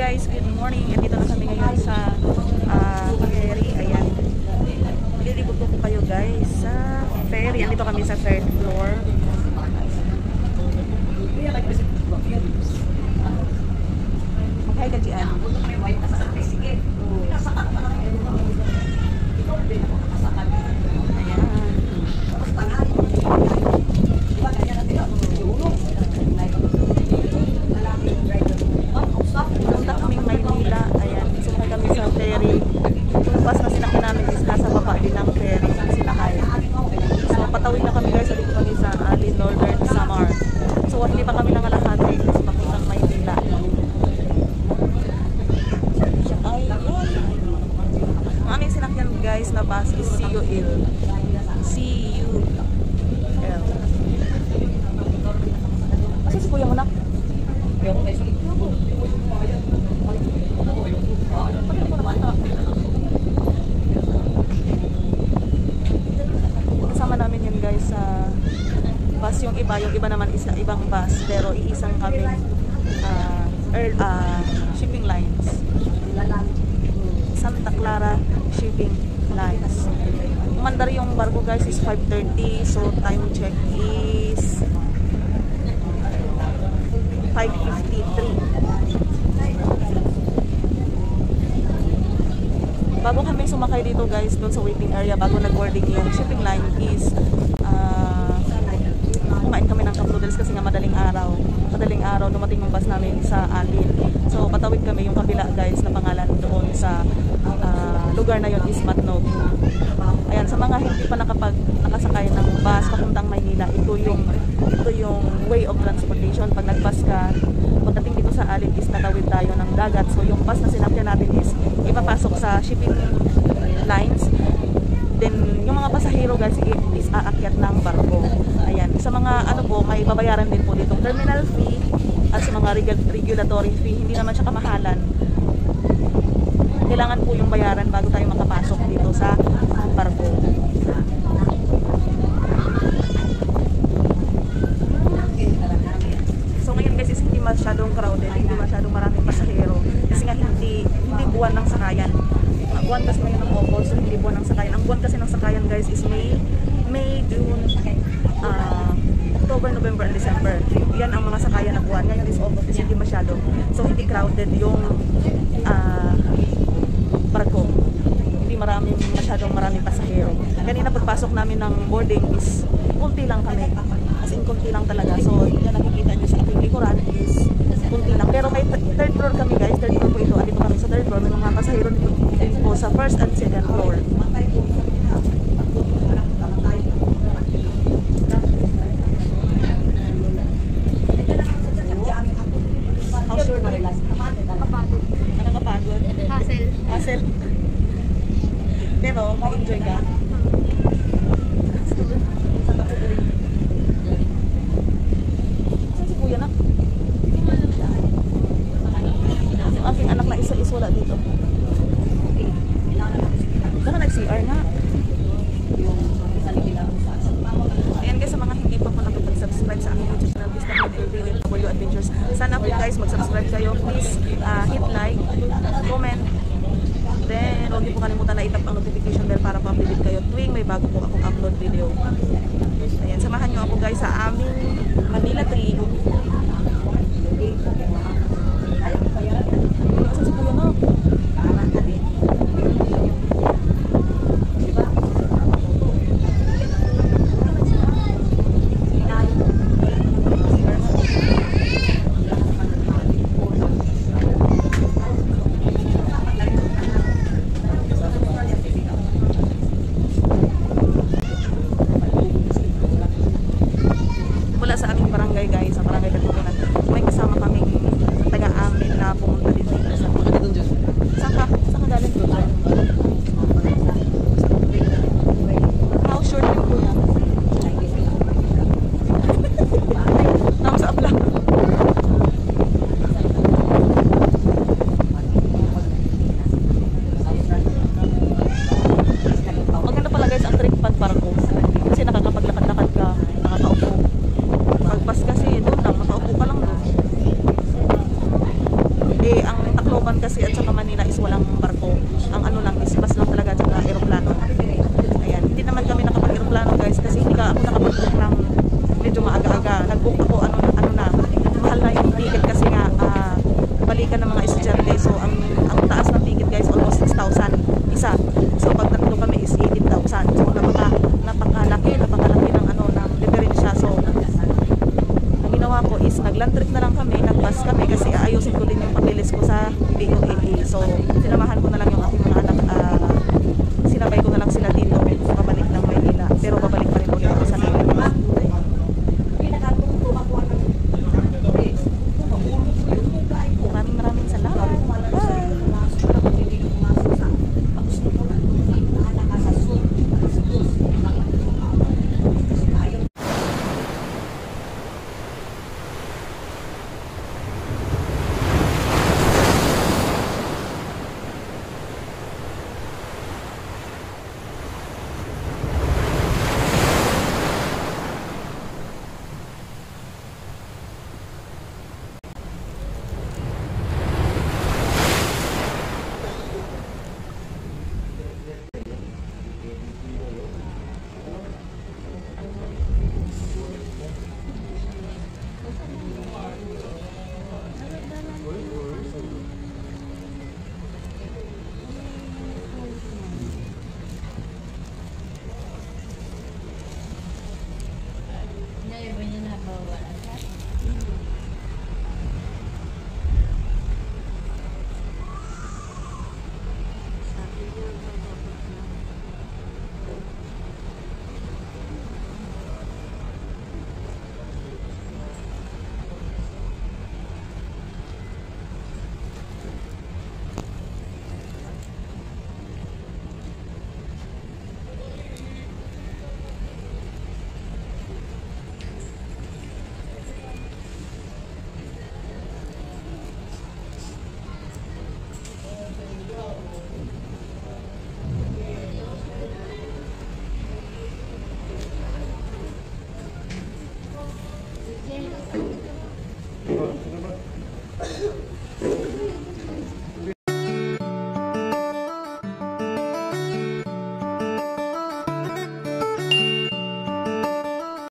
guys, good morning. Andito na kami ngayon sa ferry. Ayan. Lilibot ko kayo guys sa ferry. Andito kami sa third floor. Maghay ka dyan. Patawid na kami guys, dito kami sa Alin, Northern Samar. So hindi pa kami nangalahati kasi papuntang Maynila. Ang aming sinakyan guys na bus is CUL. CUL. Asa si Kuya Munak? Guys, sa bus yung iba naman isa ibang bus pero iisang kami shipping lines, Santa Clara Shipping Lines. Umandar yung barko guys is 5:30, so time check is 5:53. Bago kami sumakay dito guys, doon sa waiting area, bago nag-boarding yung shipping line is kumain kami ng cup noodles kasi nga madaling araw dumating yung bus namin sa Alin. So patawid kami yung kabila guys na pangalan doon sa lugar na yon is Matnog. Ayan, sa mga hindi pa nakasakay ng bus papuntang Maynila, ito yung way of transportation. Pag nag-bus ka, pagdating dito sa Alin is natawid tayo ng dagat. So yung bus na sinakyan natin is ipapasok sa shipping lines. Then yung mga pasahero guys is aakyat ng barko. Ayan, sa mga may babayaran din po dito terminal fee at sa mga regulatory fee. Hindi naman siya kamahalan. Kailangan po yung bayaran bago tayo makapasok dito sa barko. So ngayon guys is hindi masyadong crowded, hindi masyadong maraming pasahero kasi nga hindi buwan ng sakayan. Buwan kasi ngayon ng August, so hindi buwan ng sakayan. Ang buwan kasi ng sakayan guys is May, June, October, November, and December. Yan ang mga sakayan na buwan. Ngayon is August, is hindi masyado. So hindi crowded yung barko. Hindi masyadong maraming pasahero. Kanina pagpasok namin ng boarding is kunti lang kami. As in kunti lang talaga. So yan nakikita nyo sa aking likuran is kunti lang. Pero may third floor kami guys. Third floor po ito. Andito kami sa third floor. May mga pasahero dito po sa first and second floor. How sure na rin? Nakakapagod. Hassle. Pero ma-enjoy ka. Saan si Kuya na? Yung aking anak na is wala dito. Baka nag-CR nga. Ayan guys, sa mga hindi pa po nakapag-subscribe sa aking YouTube channel, please W Adventures. Sana po guys mag-subscribe kayo. Please hit like, comment. Then, huwag niyo po kalimutan na itap ang notification bell para pa-update kayo tuwing may bago po akong upload video. Ayan, samahan niyo ako guys sa aming Manila trip. Saan si Kuya na? Sa aming barangay guys, sa barangay Katipunan, may kasama kaming taga-amin na pumunta dito sa saan ka galing doon? How short yung Kuya? Nam sa abla. Maganda pala guys ang trip pag barko kasi nakakapaglakad-lakad ka, nakakaupo. Pagpas kasi doon lang, makaupo ka lang doon. Ang Tacloban kasi at saka Manila is walang barko. Ang ano lang is bus lang talaga at saka aeroplano. Ayan, hindi naman kami nakapag-aeroplano guys kasi hindi ako nakapag-book ng medyo maaga-aga. Nag-book ako ano na, mahal na yung ticket kasi nga balikan ng mga estudyante. So ang taas ng ticket guys almost 6,000 isa. So pag tatlo kami is 18,000. So napakalaki ng ano ng diferensya. So ang ginawa ko is nag-land trip na lang kami, nag-bus kami kasi aayusin ko din yung papeles ko sa BOAA. So sinamahan ko na lang yung aking